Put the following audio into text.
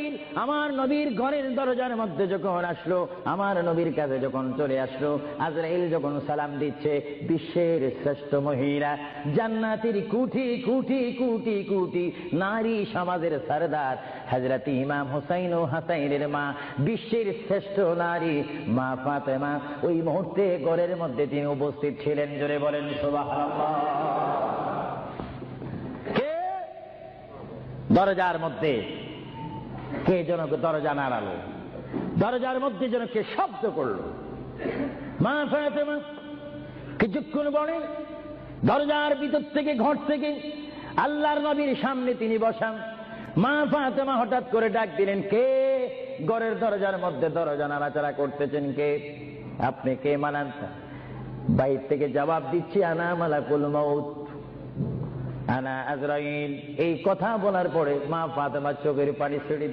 আজরাইল আমার নবীর ঘরের দরজার মধ্যে যখন আসলো, আমার নবীর কাছে যখন চলে আসলো, আজরাইল যখন সালাম দিচ্ছে, বিশ্বের শ্রেষ্ঠ মহিলা, জান্নাতের কোটি কোটি কোটি কোটি নারী সমাজের সরদার হযরত ইমাম হুসাইন ও হাসাইনের মা, বিশ্বের শ্রেষ্ঠ নারী মা ফাতেমা ওই মুহূর্তে ঘরের মধ্যে তিনি উপস্থিত ছিলেন। জোরে বলেন সুবহানাল্লাহ। কে দরজার মধ্যে? কে যেন দরজা নাড়ালো, দরজার মধ্যে যেন কে শব্দ করলো। মা ফাতেমা কিছুক্ষণ পরে দরজার ভিতর থেকে, ঘর থেকে আল্লাহর নবীর সামনে তিনি বসান। মা ফাতেমা হঠাৎ করে ডাক দিলেন, কে ঘরের দরজার মধ্যে দরজা নাড়াচাড়া করতেছেন? কে আপনি? কে মানান? বাইর থেকে জবাব দিচ্ছি, আনা মালাকুল মউত, আনা আজরাইল। এই কথা বলার পরে মা ফাতেমা চোখের পানি ছেড়ে